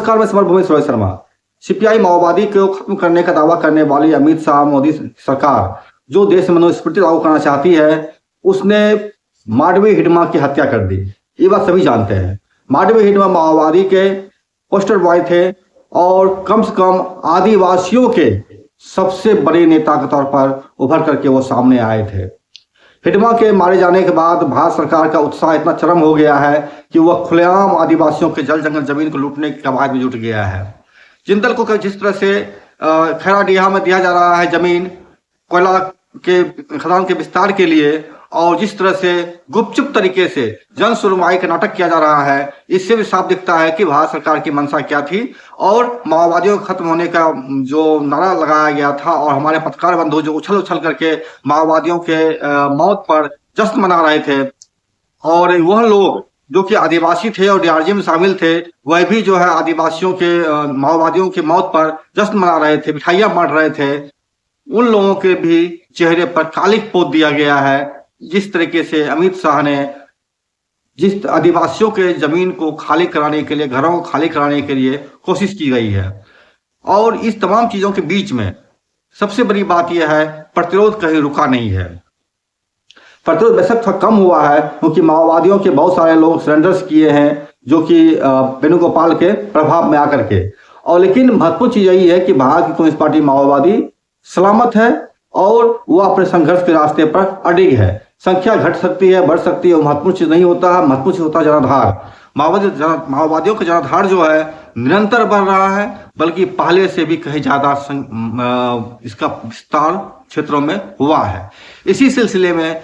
नमस्कार, मैं समरभूमि रोहित शर्मा। सीपीआई माओवादी को खत्म करने का दावा करने वाली अमित शाह मोदी सरकार जो देश में मनुस्मृति लागू करना चाहती है, उसने मांडवी हिडमा की हत्या कर दी। ये बात सभी जानते हैं। मांडवी हिडमा माओवादी के पोस्टर बॉय थे और कम से कम आदिवासियों के सबसे बड़े नेता के तौर पर उभर करके वो सामने आए थे। हिडमा के मारे जाने के बाद भारत सरकार का उत्साह इतना चरम हो गया है कि वह खुलेआम आदिवासियों के जल जंगल जमीन को लूटने की कवायद में जुट गया है। जिंदल को जिस तरह से खैराडीहा में दिया जा रहा है जमीन कोयला के खदान के विस्तार के लिए, और जिस तरह से गुपचुप तरीके से जन सुनवाई का नाटक किया जा रहा है, इससे भी साफ दिखता है कि भारत सरकार की मंशा क्या थी। और माओवादियों के खत्म होने का जो नारा लगाया गया था और हमारे पत्रकार बंधु जो उछल उछल करके माओवादियों के मौत पर जश्न मना रहे थे, और वह लोग जो कि आदिवासी थे और डीआरजी में शामिल थे, वह भी जो है आदिवासियों के माओवादियों की मौत पर जश्न मना रहे थे, मिठाइयां बांट रहे थे। उन लोगों के भी चेहरे पर कालिक पोत दिया गया है। जिस तरीके से अमित शाह ने जिस आदिवासियों के जमीन को खाली कराने के लिए, घरों को खाली कराने के लिए कोशिश की गई है, और इस तमाम चीजों के बीच में सबसे बड़ी बात यह है, प्रतिरोध कहीं रुका नहीं है। प्रतिरोध बेशक थोड़ा कम हुआ है क्योंकि माओवादियों के बहुत सारे लोग सरेंडर्स किए हैं, जो कि वेणुगोपाल के प्रभाव में आकर के। और लेकिन महत्वपूर्ण चीज यही है कि भारतीय कम्युनिस्ट पार्टी माओवादी सलामत है और वह अपने संघर्ष के रास्ते पर अडिग है। संख्या घट सकती है, बढ़ सकती है, वो महत्वपूर्ण चीज नहीं होता है। महत्वपूर्ण चीज होता है जनाधार। माओवादियों का जनाधार जो है निरंतर बढ़ रहा है, बल्कि पहले से भी कहीं ज्यादा इसका विस्तार क्षेत्रों में हुआ है। इसी सिलसिले में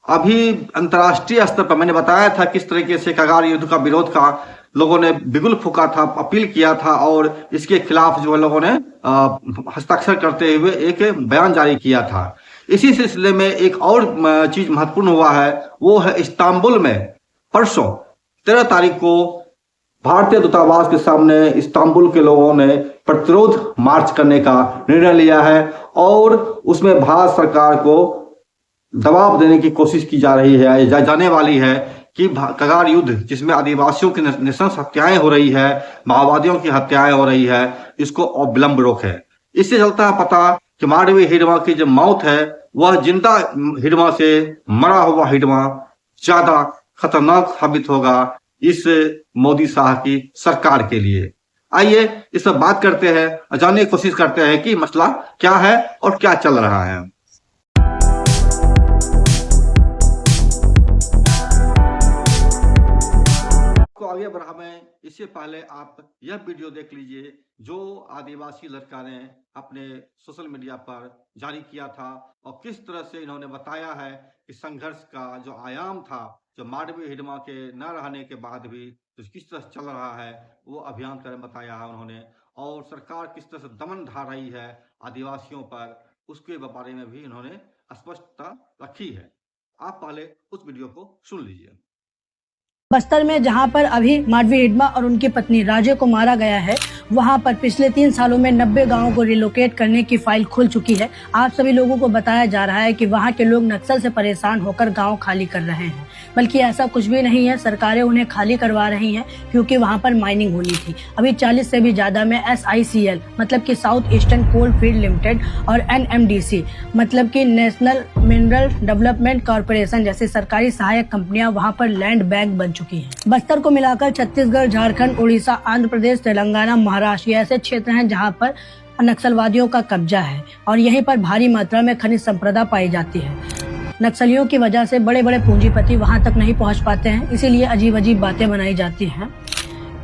अभी अंतर्राष्ट्रीय स्तर पर मैंने बताया था किस तरीके से कगार युद्ध का विरोध का लोगों ने बिगुल फूका था, अपील किया था, और इसके खिलाफ जो है लोगों ने हस्ताक्षर करते हुए एक बयान जारी किया था। इसी सिलसिले में एक और चीज महत्वपूर्ण हुआ है, वो है इस्तांबुल में परसों 13 तारीख को भारतीय दूतावास के सामने इस्तांबुल के लोगों ने प्रतिरोध मार्च करने का निर्णय लिया है, और उसमें भारत सरकार को दबाव देने की कोशिश की जा रही है, जाने वाली है कि कगार युद्ध जिसमें आदिवासियों की नृशंस हत्याएं हो रही है, माओवादियों की हत्याएं हो रही है, इसको अविलंब रोके। इससे चलता है पता कि मांडवी हिडमा की जो मौत है वह जिंदा हिडमा से मरा हुआ हिडमा ज्यादा खतरनाक साबित होगा इस मोदी शाह की सरकार के लिए। आइए इस पर बात करते हैं और जानने की कोशिश करते हैं कि मसला क्या है और क्या चल रहा है। आगे बढ़ा में इससे पहले आप यह वीडियो देख लीजिए जो आदिवासी लड़का ने अपने सोशल मीडिया पर जारी किया था, और किस तरह से इन्होंने बताया है कि संघर्ष का जो आयाम था, जो मांडवी हिडमा के न रहने के बाद भी तो किस तरह से चल रहा है, वो अभियान कर बताया है उन्होंने। और सरकार किस तरह से दमन ढा रही है आदिवासियों पर, उसके बारे में भी इन्होंने स्पष्टता रखी है। आप पहले उस वीडियो को सुन लीजिए। बस्तर में जहां पर अभी मांडवी हिडमा और उनकी पत्नी राजे को मारा गया है, वहां पर पिछले 3 सालों में 90 गांवों को रिलोकेट करने की फाइल खुल चुकी है। आप सभी लोगों को बताया जा रहा है कि वहां के लोग नक्सल से परेशान होकर गांव खाली कर रहे हैं, बल्कि ऐसा कुछ भी नहीं है। सरकारें उन्हें खाली करवा रही हैं क्योंकि वहां पर माइनिंग होनी थी। अभी 40 से भी ज्यादा में SICL मतलब कि south eastern coal field limited और NMDC मतलब कि नेशनल मिनरल डेवलपमेंट कॉर्पोरेशन जैसी सरकारी सहायक कंपनियां वहां पर लैंड बैंक बन चुकी हैं। बस्तर को मिलाकर छत्तीसगढ़, झारखंड, उड़ीसा, आंध्र प्रदेश, तेलंगाना, महाराष्ट्र ऐसे क्षेत्र हैं जहां पर नक्सलवादियों का कब्जा है, और यहीं पर भारी मात्रा में खनिज संपदा पाई जाती है। नक्सलियों की वजह से बड़े बड़े पूंजीपति वहां तक नहीं पहुंच पाते हैं, इसीलिए अजीब अजीब बातें बनाई जाती हैं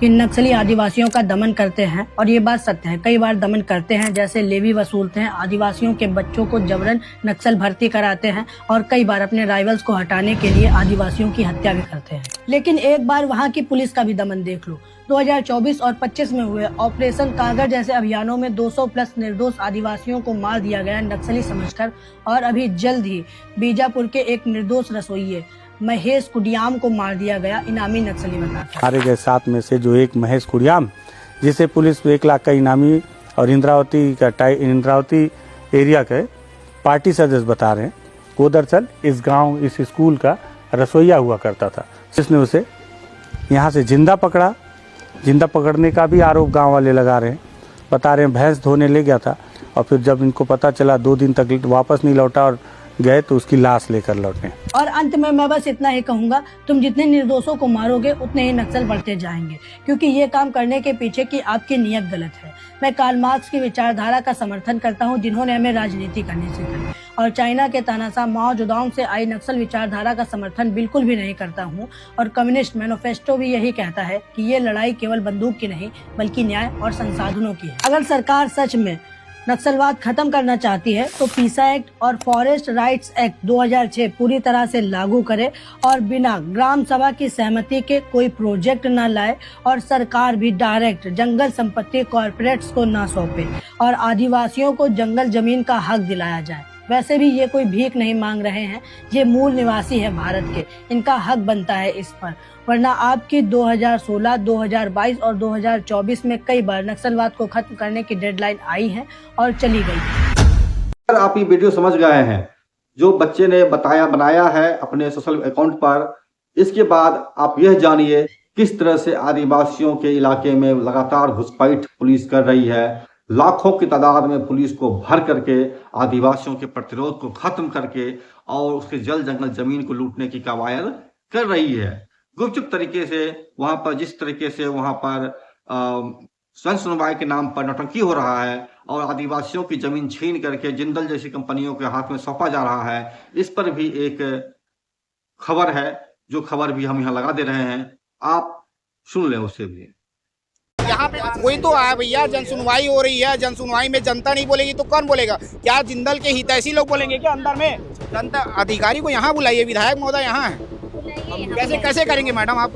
कि नक्सली आदिवासियों का दमन करते हैं, और ये बात सत्य है। कई बार दमन करते हैं, जैसे लेवी वसूलते हैं, आदिवासियों के बच्चों को जबरन नक्सल भर्ती कराते हैं, और कई बार अपने राइवल्स को हटाने के लिए आदिवासियों की हत्या भी करते हैं। लेकिन एक बार वहाँ की पुलिस का भी दमन देख लो। 2024 और 25 में हुए ऑपरेशन कागर जैसे अभियानों में 200 प्लस निर्दोष आदिवासियों को मार दिया गया नक्सली समझकर, और अभी जल्द ही बीजापुर के एक निर्दोष रसोइये महेश कुडियाम को मार दिया गया इनामी नक्सली बताकर। मारे गए 7 में से जो एक महेश कुडियाम, जिसे पुलिस 1 लाख का इनामी और इंद्रावती एरिया के पार्टी सदस्य बता रहे हैं, वो दरअसल इस गांव इस स्कूल का रसोइया हुआ करता था, जिसने उसे यहाँ से जिंदा पकड़ा जिंदा पकड़ने का भी आरोप गांव वाले लगा रहे हैं। बता रहे हैं भैंस धोने ले गया था और फिर जब इनको पता चला 2 दिन तक वापस नहीं लौटा और गए तो उसकी लाश लेकर लौटे। और अंत में मैं बस इतना ही कहूंगा, तुम जितने निर्दोषों को मारोगे उतने ही नक्सल बढ़ते जाएंगे, क्योंकि ये काम करने के पीछे की आपकी नीयत गलत है। मैं कार्ल मार्क्स की विचारधारा का समर्थन करता हूँ, जिन्होंने हमें राजनीति करनी सिखाई, और चाइना के तानाशाह माओ जेडोंग से आई नक्सल विचारधारा का समर्थन बिल्कुल भी नहीं करता हूँ। और कम्युनिस्ट मैनिफेस्टो भी यही कहता है कि ये लड़ाई केवल बंदूक की नहीं बल्कि न्याय और संसाधनों की है। अगर सरकार सच में नक्सलवाद खत्म करना चाहती है तो पीसा एक्ट और फॉरेस्ट राइट्स एक्ट 2006 पूरी तरह से लागू करे और बिना ग्राम सभा की सहमति के कोई प्रोजेक्ट न लाए, और सरकार भी डायरेक्ट जंगल संपत्ति कॉर्पोरेट्स को न सौंपे और आदिवासियों को जंगल जमीन का हक दिलाया जाए। वैसे भी ये कोई भीख नहीं मांग रहे हैं, ये मूल निवासी है भारत के, इनका हक बनता है इस पर। वरना आपकी 2016, 2022 और 2024 में कई बार नक्सलवाद को खत्म करने की डेडलाइन आई है और चली गई। अगर आप ये वीडियो समझ गए हैं जो बच्चे ने बनाया है अपने सोशल अकाउंट पर, इसके बाद आप यह जानिए किस तरह से आदिवासियों के इलाके में लगातार घुसपैठ पुलिस कर रही है। लाखों की तादाद में पुलिस को भर करके आदिवासियों के प्रतिरोध को खत्म करके और उसके जल जंगल जमीन को लूटने की कवायद कर रही है। गुपचुप तरीके से वहां पर जिस तरीके से वहां पर जन सुनवाई के नाम पर नौटंकी हो रहा है और आदिवासियों की जमीन छीन करके जिंदल जैसी कंपनियों के हाथ में सौंपा जा रहा है, इस पर भी एक खबर है, जो खबर भी हम यहाँ लगा दे रहे हैं, आप सुन लें उससे भी। यहाँ पे कोई तो आया भैया, जन सुनवाई हो रही है, जन सुनवाई में जनता नहीं बोलेगी तो कौन बोलेगा? क्या जिंदल के हितैषी लोग बोलेंगे क्या अंदर में? जनता अधिकारी को यहाँ बुलाइए, विधायक महोदय यहाँ है, कैसे करेंगे मैडम आप?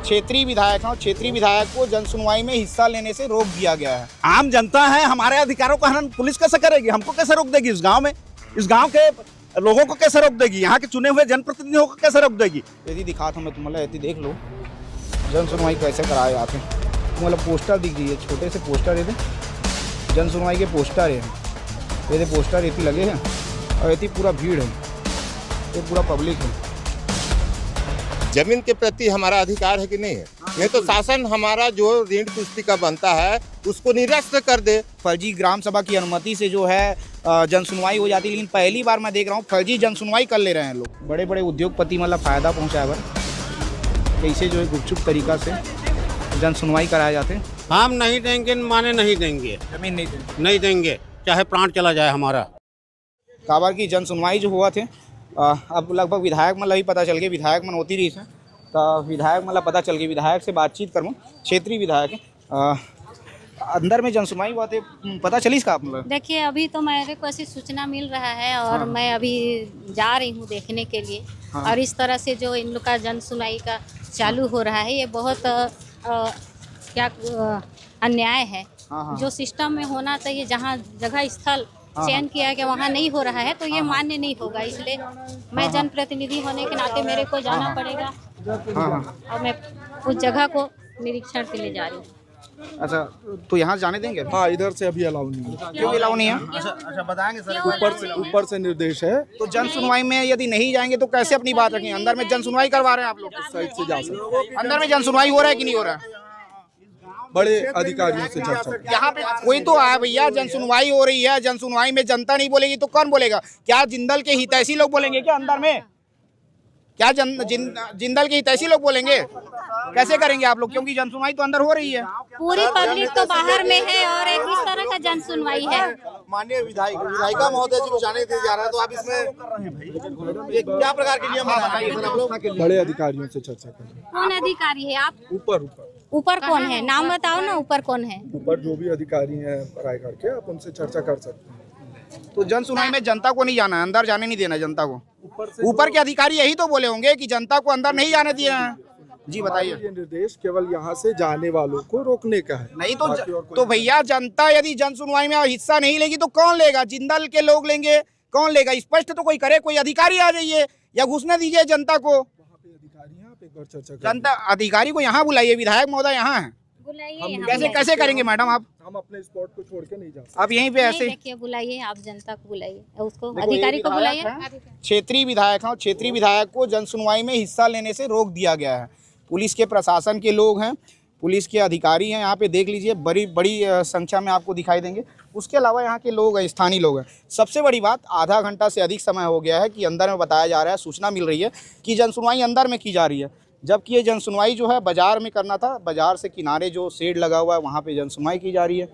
क्षेत्रीय विधायक हैं, क्षेत्रीय विधायक को जन सुनवाई में हिस्सा लेने से रोक दिया गया है। आम जनता है, हमारे अधिकारों का हनन पुलिस कैसे करेगी? हमको कैसे रोक देगी? इस गांव के लोगों को कैसे रोक देगी? यहाँ के चुने हुए जनप्रतिनिधियों को कैसे रोक देगी? यदि दिखाता हूँ मैं तुम्हारा, यदि देख लो जन सुनवाई कैसे कराए जाते हैं। मतलब पोस्टर दिख रही है, छोटे से पोस्टर ये जन सुनवाई के पोस्टर है, ये पोस्टर इतनी लगे हैं और इतनी पूरा भीड़ है, ये पूरा पब्लिक है। जमीन के प्रति हमारा अधिकार है कि नहीं है? नहीं तो शासन हमारा जो ऋण पुस्तिका बनता है उसको निरस्त कर दे। फर्जी ग्राम सभा की अनुमति से जो है जन सुनवाई हो जाती है, लेकिन पहली बार मैं देख रहा हूँ फर्जी जन सुनवाई कर ले रहे हैं लोग। बड़े बड़े उद्योगपति मतलब फ़ायदा पहुँचाए बर कैसे जो है गुपचुप तरीका से जन सुनवाई कराए जाते हैं। हम नहीं देंगे माने नहीं देंगे, जमीन नहीं देंगे चाहे प्राण चला जाए हमारा। काबर की जन सुनवाई जो हुआ थे, अब लगभग विधायक मतलब ही पता चल गया, विधायक मन होती रही है तो विधायक मतलब पता चल गया, विधायक से बातचीत करूँ, क्षेत्रीय विधायक है, अंदर में जन सुनवाई हुआ थे, पता चली इसका आप मतलब? देखिए अभी तो मेरे को ऐसी सूचना मिल रहा है और हाँ। मैं अभी जा रही हूँ देखने के लिए। हाँ। और इस तरह से जो इन लोग का जन सुनवाई का चालू हो रहा है, ये बहुत क्या अन्याय है। हाँ। जो सिस्टम में होना चाहिए, जहाँ जगह स्थल चयन किया है कि वहाँ नहीं हो रहा है, तो ये मान्य नहीं होगा। इसलिए मैं जनप्रतिनिधि होने के नाते मेरे को जाना पड़ेगा और मैं उस जगह को निरीक्षण के लिए जा रही हूँ। अच्छा, तो यहाँ जाने देंगे? हाँ, इधर से अभी अलाउ नहीं है। क्यों अलाउ नहीं है? अच्छा बताएंगे सर। ऊपर से निर्देश है। तो जन सुनवाई में यदि नहीं जाएंगे तो कैसे अपनी बात रखेंगे? अंदर में जन सुनवाई करवा रहे हैं आप लोग, इस साइड से जा सकते। अंदर में जन सुनवाई हो रहा है कि नहीं हो रहा है? बड़े अधिकारियों से चर्चा। यहाँ पे कोई तो आया भैया, जन सुनवाई हो रही है, जन सुनवाई में जनता नहीं बोलेगी तो कौन बोलेगा? क्या जिंदल के हितैषी लोग बोलेंगे क्या अंदर में? क्या जिंदल के हितैषी लोग बोलेंगे? कैसे करेंगे आप लोग? क्योंकि जन सुनवाई तो अंदर हो रही है, पूरी पब्लिक तो बाहर में है और एक इस तरह का जन सुनवाई है। माननीय विधायिका महोदय जी को जाने दिया जा रहा है, तो आप इसमें ये क्या प्रकार के नियम बनाए? बड़े अधिकारियों से चर्चा करें। कौन अधिकारी है आप? ऊपर कौन है? नाम बताओ ना, ऊपर कौन है? ऊपर जो भी अधिकारी हैं रायगढ़ के, आप उनसे चर्चा कर सकते हैं। तो जन सुनवाई में जनता को नहीं जाना है, अंदर जाने नहीं देना जनता को। ऊपर के अधिकारी यही तो बोले होंगे कि जनता को अंदर नहीं जाने दिया है। जी बताइए। ये निर्देश केवल यहाँ से जाने वालों को रोकने का है। नहीं तो भैया जनता यदि जन सुनवाई में हिस्सा नहीं लेगी तो कौन लेगा? जिंदल के लोग लेंगे, कौन लेगा? स्पष्ट तो कोई करे, कोई अधिकारी आ जाइए या घुसने दीजिए जनता को। जनता अधिकारी को यहाँ बुलाइए, विधायक महोदय यहाँ है, कैसे करेंगे मैडम आप? हम अपने स्पॉट को छोड़ के नहीं जा सकते। आप यहीं पे ऐसे देखिए, बुलाइए आप, जनता को बुलाइए, उसको अधिकारी को बुलाइए। क्षेत्रीय विधायक हैं, क्षेत्रीय विधायक को जन सुनवाई में हिस्सा लेने से रोक दिया गया है। पुलिस के प्रशासन के लोग हैं, पुलिस के अधिकारी हैं, यहाँ पे देख लीजिए बड़ी बड़ी संख्या में आपको दिखाई देंगे। उसके अलावा यहाँ के लोग हैं, स्थानीय लोग हैं। सबसे बड़ी बात, आधा घंटा से अधिक समय हो गया है कि अंदर में बताया जा रहा है, सूचना मिल रही है कि जनसुनवाई अंदर में की जा रही है, जबकि ये जनसुनवाई जो है बाजार में करना था। बाजार से किनारे जो शेड लगा हुआ है वहाँ पे जनसुनवाई की जा रही है।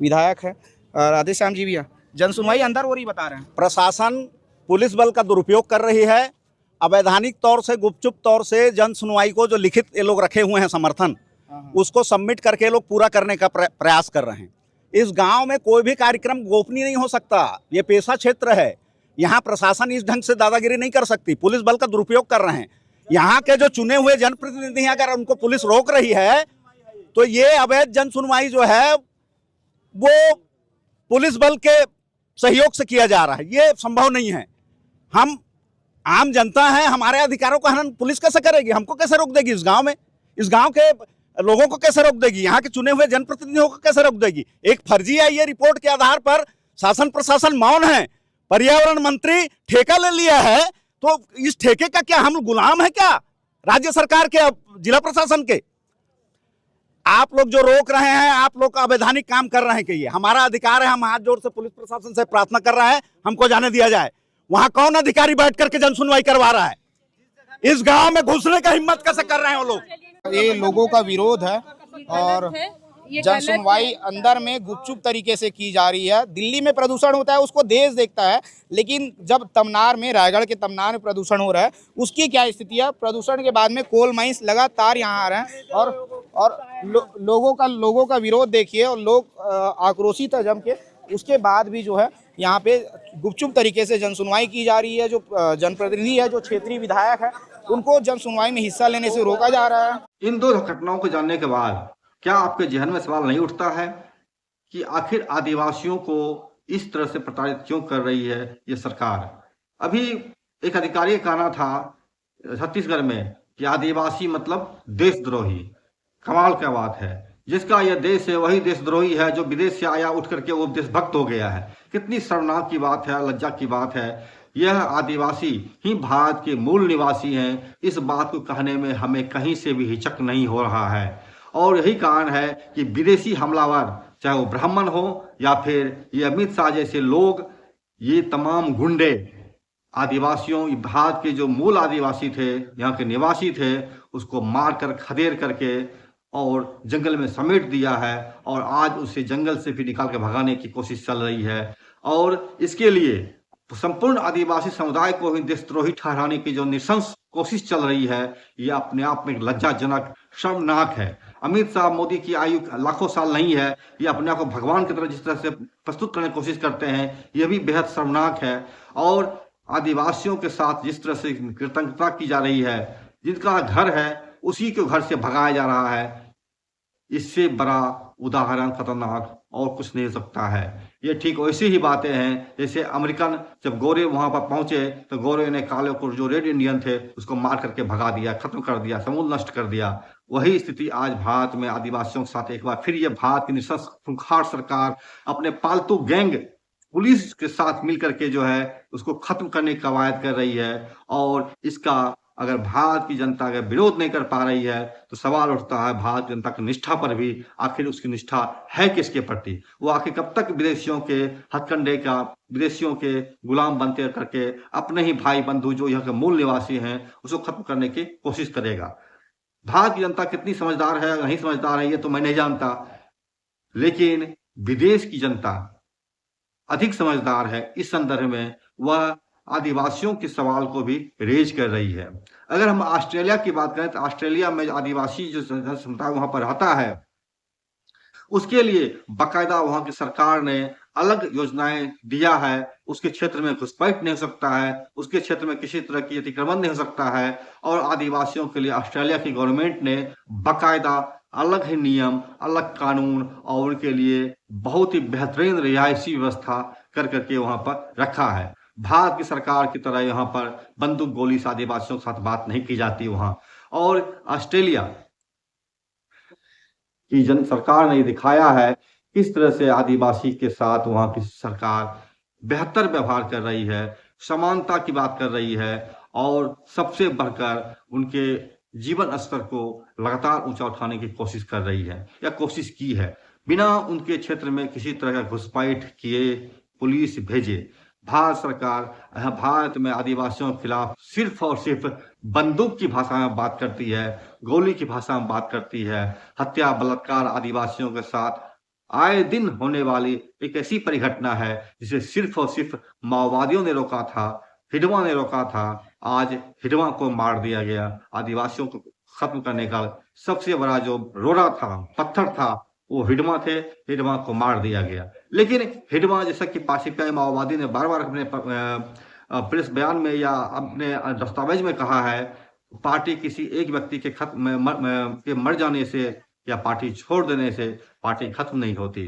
विधायक है राधे श्याम जी भी है, जनसुनवाई अंदर हो रही बता रहे हैं। प्रशासन पुलिस बल का दुरुपयोग कर रही है। अवैधानिक तौर से, गुपचुप तौर से जन सुनवाई को जो लिखित ये लोग रखे हुए हैं समर्थन, उसको सबमिट करके लोग पूरा करने का प्रयास कर रहे हैं। इस गांव में कोई भी कार्यक्रम गोपनीय नहीं हो सकता। ये पेशा क्षेत्र है, यहाँ प्रशासन इस ढंग से दादागिरी नहीं कर सकती। पुलिस बल का दुरुपयोग कर रहे हैं। यहाँ के जो चुने हुए जनप्रतिनिधि हैं, अगर उनको पुलिस रोक रही है तो ये अवैध जन सुनवाई जो है वो पुलिस बल के सहयोग से किया जा रहा है। ये संभव नहीं है। हम आम जनता है, हमारे अधिकारों का हनन पुलिस कैसे करेगी? हमको कैसे रोक देगी? इस गांव में, इस गांव के लोगों को कैसे रोक देगी? यहाँ के चुने हुए जनप्रतिनिधियों को कैसे रोक देगी? एक फर्जी है, ये रिपोर्ट के आधार पर शासन प्रशासन मौन है। पर्यावरण मंत्री ठेका ले लिया है, तो इस ठेके का क्या हम गुलाम है क्या राज्य सरकार के, जिला प्रशासन के? आप लोग जो रोक रहे हैं, आप लोग अवैधानिक काम कर रहे हैं कि ये हमारा अधिकार है। हम हाथ जोड़ से पुलिस प्रशासन से प्रार्थना कर रहे हैं, हमको जाने दिया जाए। वहां कौन अधिकारी बैठ करके जनसुनवाई करवा रहा है? इस गांव में घुसने का हिम्मत कैसे कर रहे हैं वो लोग? ये लोगों का विरोध है और जनसुनवाई अंदर में गुपचुप तरीके से की जा रही है। दिल्ली में प्रदूषण होता है, उसको देश देखता है, लेकिन जब तमनार में, रायगढ़ के तमनार में प्रदूषण हो रहा है, उसकी क्या स्थिति है? प्रदूषण के बाद में कोल माइंस लगातार यहाँ आ रहे हैं और लोगों का विरोध देखिए, और लोग आक्रोशित है जम के। उसके बाद भी जो है यहाँ पे गुपचुप तरीके से जनसुनवाई की जा रही है। जो जनप्रतिनिधि है, जो क्षेत्रीय विधायक है, उनको जनसुनवाई में हिस्सा लेने से रोका जा रहा है। इन दो घटनाओं को जानने के बाद क्या आपके जहन में सवाल नहीं उठता है कि आखिर आदिवासियों को इस तरह से प्रताड़ित क्यों कर रही है ये सरकार? अभी एक अधिकारी का कहना था छत्तीसगढ़ में कि आदिवासी मतलब देशद्रोही। कमाल क्या बात है। जिसका यह देश है वही देशद्रोही है जो विदेश से आया, उठ करके वो देशभक्त हो गया है। कितनी शर्मनाक की बात है, लज्जा की बात है। यह आदिवासी ही भारत के मूल निवासी हैं। इस बात को कहने में हमें कहीं से भी हिचक नहीं हो रहा है। और यही कारण है कि विदेशी हमलावर, चाहे वो ब्राह्मण हो या फिर ये अमित शाह जैसे लोग, ये तमाम गुंडे आदिवासियों, भारत के जो मूल आदिवासी थे, यहाँ के निवासी थे, उसको मार कर, खदेड़ करके और जंगल में समेट दिया है। और आज उसे जंगल से भी निकाल के भगाने की कोशिश चल रही है। और इसके लिए संपूर्ण आदिवासी समुदाय को ही देशद्रोही ठहराने की जो नृशंस कोशिश चल रही है, ये अपने आप में एक लज्जाजनक, शर्मनाक है। अमित शाह, मोदी की आयु लाखों साल नहीं है। ये अपने आप को भगवान की तरह जिस तरह से प्रस्तुत करने की कोशिश करते हैं, ये भी बेहद शर्मनाक है। और आदिवासियों के साथ जिस तरह से कृतज्ञता की जा रही है, जिनका घर है उसी के घर से भगाया जा रहा है, इससे बड़ा उदाहरण खतरनाक और कुछ नहीं हो सकता है। ये ठीक वैसी ही बातें हैं जैसे अमेरिकन जब गोरे वहां पर पहुंचे तो गोरे ने काले को, जो रेड इंडियन थे, उसको मार करके भगा दिया, खत्म कर दिया, समूल नष्ट कर दिया। वही स्थिति आज भारत में आदिवासियों के साथ एक बार फिर ये भारत की नृशंस खूंखार सरकार अपने पालतू गैंग पुलिस के साथ मिलकर के जो है उसको खत्म करने की कवायद कर रही है। और इसका अगर भारत की जनता अगर विरोध नहीं कर पा रही है तो सवाल उठता है भारत जनता की निष्ठा पर भी। आखिर उसकी निष्ठा है किसके प्रति? वो आखिर कब तक विदेशियों के हथकंडे का, विदेशियों के गुलाम बनते करके अपने ही भाई बंधु जो यहाँ के मूल निवासी हैं उसको खत्म करने की कोशिश करेगा? भारत की जनता कितनी समझदार है, नहीं समझदार है, ये तो मैं नहीं जानता, लेकिन विदेश की जनता अधिक समझदार है। इस संदर्भ में वह आदिवासियों के सवाल को भी रेज कर रही है। अगर हम ऑस्ट्रेलिया की बात करें तो ऑस्ट्रेलिया में आदिवासी जो समुदाय वहां पर रहता है, उसके लिए बाकायदा वहां की सरकार ने अलग योजनाएं दिया है। उसके क्षेत्र में घुसपैठ नहीं हो सकता है, उसके क्षेत्र में किसी तरह की अतिक्रमण नहीं हो सकता है। और आदिवासियों के लिए ऑस्ट्रेलिया की गवर्नमेंट ने बाकायदा अलग ही नियम, अलग कानून और उनके लिए बहुत ही बेहतरीन रिहायशी व्यवस्था कर करके वहां पर रखा है। भारत की सरकार की तरह यहाँ पर बंदूक गोली से आदिवासियों के साथ बात नहीं की जाती वहां। और ऑस्ट्रेलिया की जन सरकार ने दिखाया है किस तरह से आदिवासी के साथ वहां की सरकार बेहतर व्यवहार कर रही है, समानता की बात कर रही है। और सबसे बढ़कर उनके जीवन स्तर को लगातार ऊंचा उठाने की कोशिश कर रही है या कोशिश की है, बिना उनके क्षेत्र में किसी तरह का घुसपैठ किए, पुलिस भेजे। भारत सरकार भारत में आदिवासियों के खिलाफ सिर्फ और सिर्फ बंदूक की भाषा में बात करती है, गोली की भाषा में बात करती है। हत्या, बलात्कार आदिवासियों के साथ आए दिन होने वाली एक ऐसी परिघटना है जिसे सिर्फ और सिर्फ माओवादियों ने रोका था, हिडमा ने रोका था। आज हिडमा को मार दिया गया। आदिवासियों को खत्म करने का सबसे बड़ा जो रोड़ा था, पत्थर था, वो हिडमा थे। हिडमा को मार दिया गया। लेकिन हिडमा, जैसा कि सीपीआई माओवादी ने बार बार अपने प्रेस बयान में या अपने दस्तावेज में कहा है, पार्टी किसी एक व्यक्ति के मर जाने से या पार्टी छोड़ देने से पार्टी खत्म नहीं होती।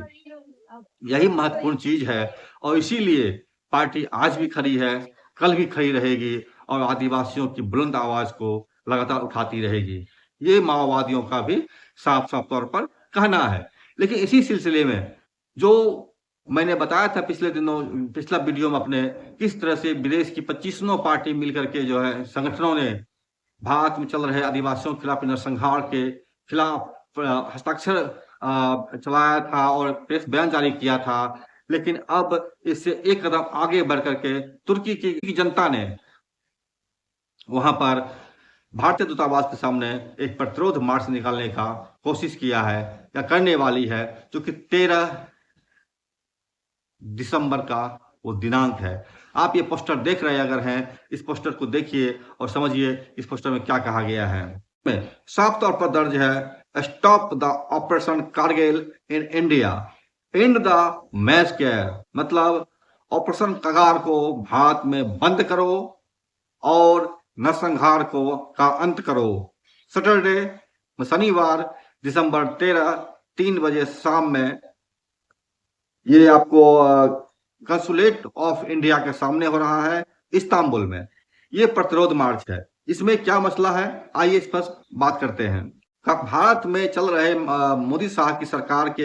यही महत्वपूर्ण चीज है और इसीलिए पार्टी आज भी खड़ी है, कल भी खड़ी रहेगी और आदिवासियों की बुलंद आवाज को लगातार उठाती रहेगी। ये माओवादियों का भी साफ साफ तौर पर कहना है। लेकिन इसी सिलसिले में जो मैंने बताया था पिछला वीडियो में अपने, किस तरह से विदेश की 25 पार्टी मिलकर के जो है संगठनों ने भारत में चल रहे आदिवासियों के खिलाफ नरसंहार के खिलाफ हस्ताक्षर चलाया था और प्रेस बयान जारी किया था। लेकिन अब इससे एक कदम आगे बढ़ करके तुर्की की जनता ने वहां पर भारतीय दूतावास के सामने एक प्रतिरोध मार्च निकालने का कोशिश किया है या करने वाली है, जो कि 13 दिसंबर का वो दिनांक है। आप ये पोस्टर देख रहे अगर हैं, इस पोस्टर को देखिए और समझिए इस पोस्टर में क्या कहा गया है। साफ तौर पर दर्ज है, stop the operation Kargil in India, and the massacre, मतलब ऑपरेशन कगार को भारत में बंद करो और नरसंहार का अंत करो। सैटरडे शनिवार दिसंबर 13 3 बजे शाम में ये आपको कंसुलेट ऑफ इंडिया के सामने हो रहा है इस्तांबुल में। ये प्रतिरोध मार्च है। इसमें क्या मसला है, आइए इस पर बात करते हैं। भारत में चल रहे मोदी साहब की सरकार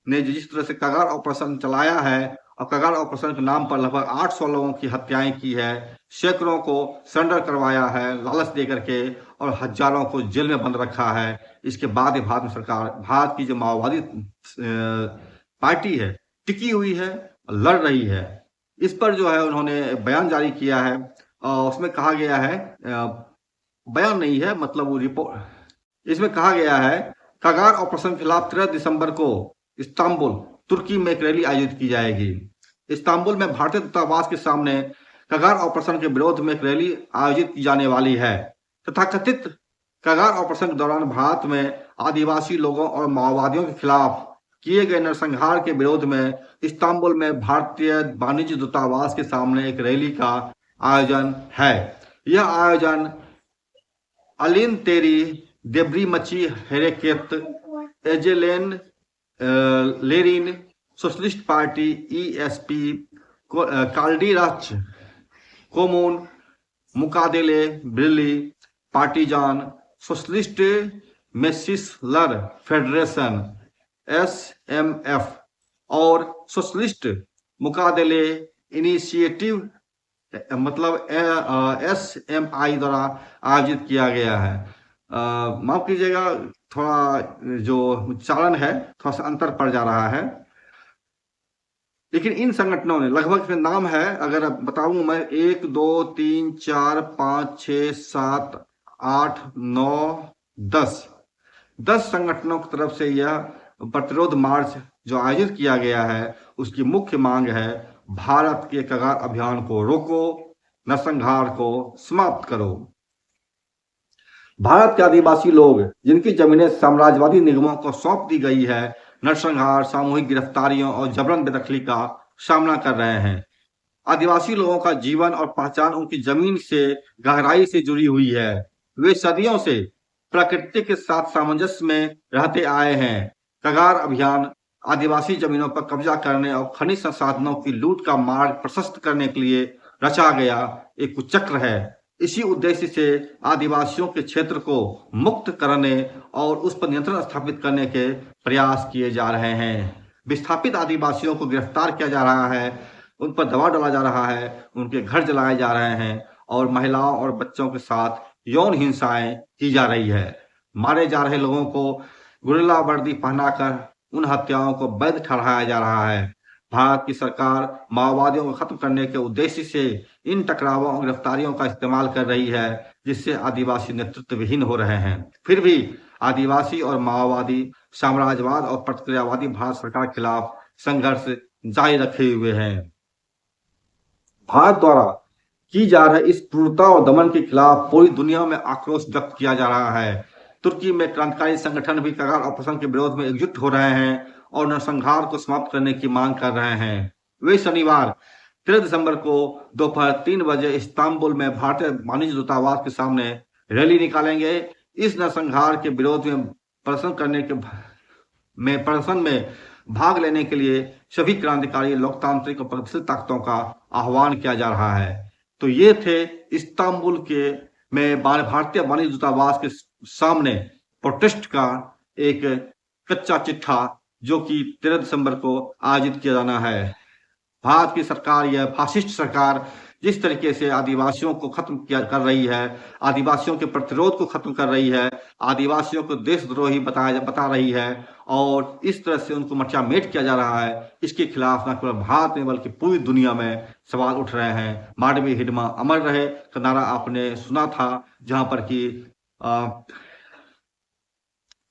ने जिस तरह से कगार ऑपरेशन चलाया है और कगार ऑपरेशन के नाम पर लगभग 800 लोगों की हत्याएं की है, सैकड़ों को सरेंडर करवाया है लालच दे करके और हजारों को जेल में बंद रखा है। इसके बाद ही भारत की जो माओवादी पार्टी है टिकी हुई है, लड़ रही है। इस पर जो है उन्होंने बयान जारी किया है और उसमें कहा गया है, बयान नहीं है मतलब वो रिपोर्ट, इसमें कहा गया है कगार ऑपरेशन के खिलाफ 13 दिसंबर को इस्तांबुल तुर्की में एक रैली आयोजित की जाएगी। इस्तांबुल में भारतीय दूतावास के सामने कगार ऑपरेशन के विरोध में एक रैली आयोजित की जाने वाली है। तथाकथित कगार ऑपरेशन के दौरान भारत में आदिवासी लोगों और माओवादियों के खिलाफ किए गए नरसंहार के विरोध में इस्तांबुल में भारतीय वाणिज्य दूतावास के सामने एक रैली का आयोजन है। यह आयोजन अलिन तेरी देब्री मची हेरेकेत एजेलेन लेरिन सोशलिस्ट पार्टी ESP काल्डीराच कोमून मुकादेले ब्रिली पार्टीजान सोशलिस्ट मेसिसलर फेडरेशन SMF और सोशलिस्ट मुकादेले इनिशिएटिव मतलब SMI द्वारा आयोजित किया गया है। माफ कीजिएगा, थोड़ा जो उच्चारण है थोड़ा सा अंतर पड़ जा रहा है। लेकिन इन संगठनों ने लगभग इसमें नाम है, अगर बताऊं मैं 1 2 3 4 5 6 7 8 9 10 संगठनों की तरफ से यह प्रतिरोध मार्च जो आयोजित किया गया है उसकी मुख्य मांग है भारत के कगार अभियान को रोको, नरसंहार को समाप्त करो। भारत के आदिवासी लोग जिनकी जमीनें साम्राज्यवादी निगमों को सौंप दी गई है, नरसंहार, सामूहिक गिरफ्तारियों और जबरन बेदखली का सामना कर रहे हैं। आदिवासी लोगों का जीवन और पहचान उनकी जमीन से गहराई से जुड़ी हुई है। वे सदियों से प्रकृति के साथ सामंजस्य में रहते आए हैं। कगार अभियान आदिवासी जमीनों पर कब्जा करने और खनिज संसाधनों की लूट का मार्ग प्रशस्त करने के लिए रचा गया एक कुचक्र है। इसी उद्देश्य से आदिवासियों के क्षेत्र को मुक्त करने और उस पर नियंत्रण स्थापित करने के प्रयास किए जा रहे हैं। विस्थापित आदिवासियों को गिरफ्तार किया जा रहा है, उन पर दबाव डाला जा रहा है, उनके घर जलाए जा रहे हैं और महिलाओं और बच्चों के साथ यौन हिंसाएं की जा रही है। मारे जा रहे लोगों को गुरिल्ला वर्दी पहनाकर उन हत्याओं को वैध ठहराया जा रहा है। भारत की सरकार माओवादियों को खत्म करने के उद्देश्य से इन टकरावों और गिरफ्तारियों का इस्तेमाल कर रही है, जिससे आदिवासी नेतृत्व विहीन हो रहे हैं। फिर भी आदिवासी और माओवादी साम्राज्यवाद और प्रतिक्रियावादी भारत सरकार के खिलाफ संघर्ष जारी रखे हुए हैं। भारत द्वारा की जा रही इस क्रूरता और दमन के खिलाफ पूरी दुनिया में आक्रोश व्यक्त किया जा रहा है। तुर्की में क्रांतिकारी संगठन भी कगार ऑपरेशन के विरोध में एकजुट हो रहे हैं और नरसंहार को समाप्त करने की मांग कर रहे हैं। वे शनिवार 13 दिसंबर को दोपहर 3 बजे इस्तांबुल में भारतीय वाणिज्य दूतावास के सामने रैली निकालेंगे। इस नरसंहार के विरोध में प्रदर्शन में भाग लेने के लिए सभी क्रांतिकारी लोकतांत्रिक और प्रगतिशील ताकतों का आह्वान किया जा रहा है। तो ये थे इस्तांबुल में भारतीय वाणिज्य दूतावास के सामने प्रोटेस्ट का एक कच्चा चिट्ठा, जो कि 13 दिसंबर को आयोजित किया जाना है। भारत की सरकार, यह फासिस्ट सरकार जिस तरीके से आदिवासियों को खत्म कर रही है, आदिवासियों के प्रतिरोध को खत्म कर रही है, आदिवासियों को देशद्रोही बता रही है और इस तरह से उनको मचामेट किया जा रहा है, इसके खिलाफ न केवल भारत में बल्कि पूरी दुनिया में सवाल उठ रहे हैं। मांडवी हिडमा अमर रहे का नारा आपने सुना था, जहां पर कि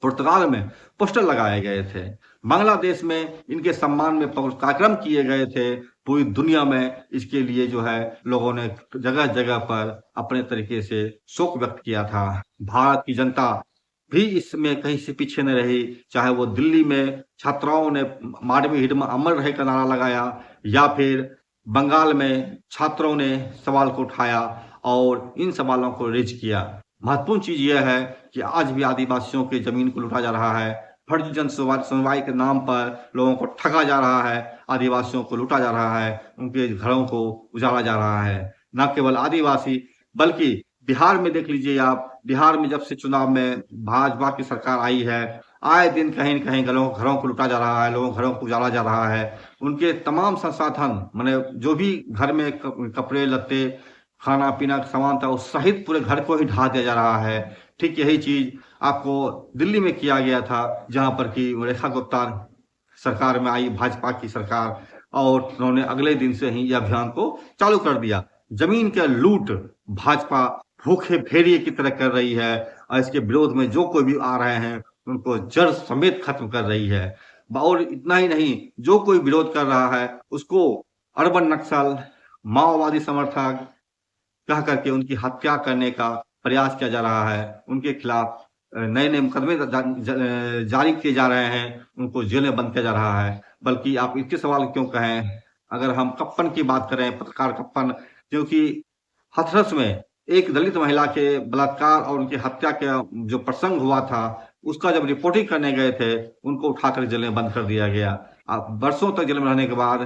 पुर्तगाल में पोस्टर लगाए गए थे, बांग्लादेश में इनके सम्मान में कार्यक्रम किए गए थे। पूरी दुनिया में इसके लिए जो है लोगों ने जगह जगह पर अपने तरीके से शोक व्यक्त किया था। भारत की जनता भी इसमें कहीं से पीछे न रही, चाहे वो दिल्ली में छात्राओं ने मांडवी हिडमा अमर रहे का नारा लगाया या फिर बंगाल में छात्रों ने सवाल को उठाया और इन सवालों को रेज किया। महत्वपूर्ण चीज यह है कि आज भी आदिवासियों के जमीन को लूटा जा रहा है, फर्जी जन सुनवाई के नाम पर लोगों को ठगा जा रहा है, आदिवासियों को लूटा जा रहा है, उनके घरों को उजाड़ा जा रहा है। न केवल आदिवासी बल्कि बिहार में देख लीजिए आप, बिहार में जब से चुनाव में भाजपा की सरकार आई है, आए दिन कहीं न कहीं घरों को लूटा जा रहा है, लोगों घरों को उजाड़ा जा रहा है। उनके तमाम संसाधन, माने जो भी घर में कपड़े लत्ते खाना पीना का सामान था उस सहित पूरे घर को ही ढा दिया जा रहा है। ठीक यही चीज आपको दिल्ली में किया गया था, जहां पर कि रेखा गुप्ता सरकार में आई भाजपा की सरकार, और उन्होंने अगले दिन से ही यह अभियान को चालू कर दिया। जमीन के लूट भाजपा भूखे भेड़िए की तरह कर रही है और इसके विरोध में जो कोई भी आ रहे हैं उनको जड़ समेत खत्म कर रही है। और इतना ही नहीं, जो कोई विरोध कर रहा है उसको अर्बन नक्सल, माओवादी समर्थक कह करके उनकी हत्या करने का प्रयास किया जा रहा है। उनके खिलाफ नए नए मुकदमे जारी किए जा रहे हैं, उनको जेल में बंद किया जा रहा है। बल्कि आप इसके सवाल क्यों कहें, अगर हम कप्पन की बात करें, पत्रकार कप्पन, क्योंकि हथरस में एक दलित महिला के बलात्कार और उनकी हत्या का जो प्रसंग हुआ था, उसका जब रिपोर्टिंग करने गए थे उनको उठाकर जेल में बंद कर दिया गया। अब वर्षों तक जेल में रहने के बाद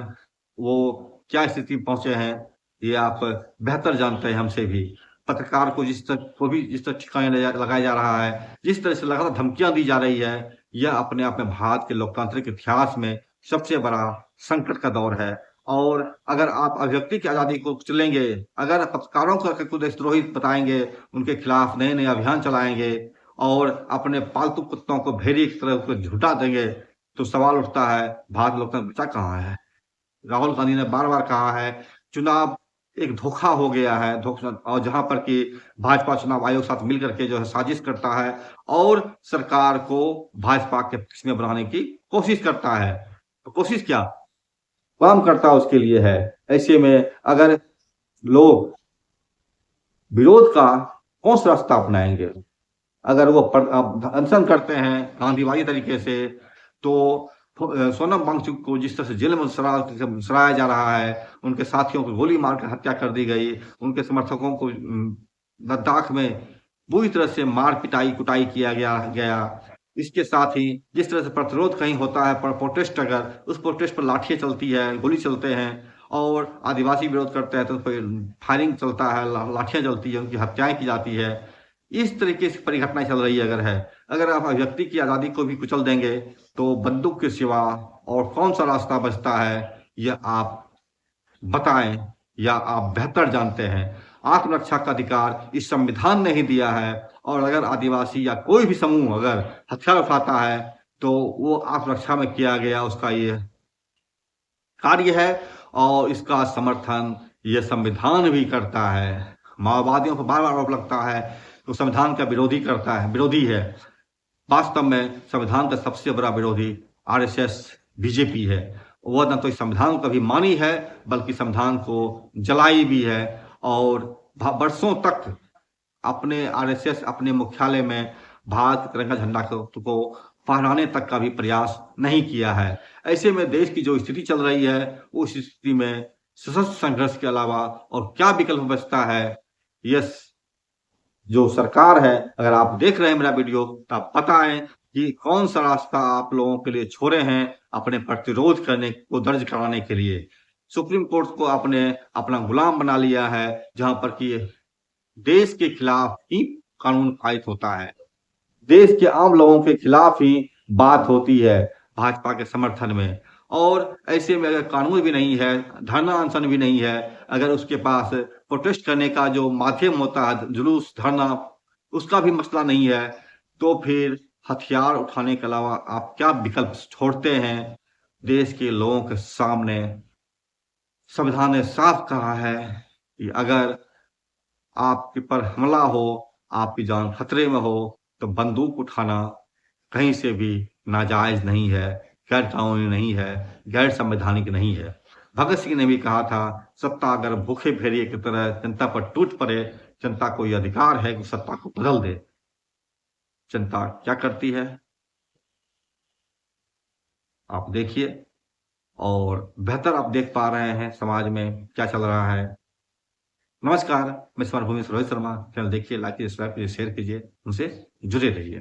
वो क्या स्थिति पहुंचे हैं ये आप बेहतर जानते हैं हमसे भी। पत्रकार को जिस तरह ठिकाने लगाया जा रहा है, जिस तरह से लगातार धमकियां दी जा रही है, यह अपने आप में भारत के लोकतांत्रिक इतिहास में सबसे बड़ा संकट का दौर है। और अगर आप अभिव्यक्ति की आजादी को चलेंगे, अगर पत्रकारों को देशद्रोही बताएंगे, उनके खिलाफ नए नए अभियान चलाएंगे और अपने पालतू कुत्तों को भेड़िए की तरह झुटा देंगे, तो सवाल उठता है भारत लोकतंत्र बचा कहाँ है। राहुल गांधी ने बार बार कहा है चुनाव एक धोखा हो गया है, और जहां पर कि भाजपा चुनाव आयोग साथ मिलकर के जो है साजिश करता है और सरकार को भाजपा के पक्ष में बनाने की कोशिश करता है। तो कोशिश क्या काम करता उसके लिए है। ऐसे में अगर लोग विरोध का कौन सा रास्ता अपनाएंगे, अगर वो अनशन करते हैं गांधीवादी तरीके से, तो सोनम वांगचुक को जिस तरह से जेल में सराया जा रहा है, उनके साथियों को गोली मारकर हत्या कर दी गई, उनके समर्थकों को लद्दाख में बुरी तरह से मार पिटाई कुटाई किया गया। इसके साथ ही जिस तरह से प्रतिरोध कहीं होता है पर प्रोटेस्ट, अगर उस प्रोटेस्ट पर लाठियां चलती है, गोली चलते हैं, और आदिवासी विरोध करते हैं तो उस पर फायरिंग चलता है, लाठियां चलती है, उनकी हत्याएं की जाती है। इस तरीके से परिघटना चल रही है। अगर आप अभिव्यक्ति की आजादी को भी कुचल देंगे तो बंदूक के सिवा और कौन सा रास्ता बचता है, यह आप बताएं या आप बेहतर जानते हैं। आत्मरक्षा का अधिकार इस संविधान ने ही दिया है। और अगर आदिवासी या कोई भी समूह अगर हथियार उठाता है तो वो आत्मरक्षा में किया गया उसका ये कार्य है और इसका समर्थन ये संविधान भी करता है। माओवादियों पर बार बार आरोप लगता है तो संविधान का विरोधी है। वास्तव में संविधान का सबसे बड़ा विरोधी आरएसएस बीजेपी है। वह न तो इस संविधान को कभी मानी है बल्कि संविधान को जलाई भी है और वर्षों तक अपने आरएसएस अपने मुख्यालय में भारत तिरंगा झंडा को फहराने तक का भी प्रयास नहीं किया है। ऐसे में देश की जो स्थिति चल रही है उस स्थिति में सशस्त्र संघर्ष के अलावा और क्या विकल्प बचता है। यस, जो सरकार है, अगर आप देख रहे हैं मेरा वीडियो तो आप बताएं कि कौन सा रास्ता आप लोगों के लिए छोड़े हैं अपने प्रतिरोध करने को दर्ज कराने के लिए। सुप्रीम कोर्ट को आपने अपना गुलाम बना लिया है जहां पर कि देश के खिलाफ ही कानून पारित होता है, देश के आम लोगों के खिलाफ ही बात होती है भाजपा के समर्थन में। और ऐसे में अगर कानून भी नहीं है, धरना अनशन भी नहीं है, अगर उसके पास प्रोटेस्ट करने का जो माध्यम होता है जुलूस धरना उसका भी मसला नहीं है तो फिर हथियार उठाने के अलावा आप क्या विकल्प छोड़ते हैं। देश के लोगों के सामने संविधान ने साफ कहा है कि अगर आपके पर हमला हो, आपकी जान खतरे में हो तो बंदूक उठाना कहीं से भी नाजायज नहीं है, गैर कानूनी नहीं है, गैर संवैधानिक नहीं है। भगत सिंह ने भी कहा था सत्ता अगर भूखे भेड़िए की तरह जनता पर टूट पड़े, जनता को यह अधिकार है कि सत्ता को बदल दे। जनता क्या करती है आप देखिए और बेहतर आप देख पा रहे हैं समाज में क्या चल रहा है। नमस्कार, मैं स्मार्ट भूमि रोहित शर्मा। चैनल देखिए, लाइक कीजिए, सब्सक्राइब कीजिए, शेयर कीजिए, उनसे जुड़े रहिए।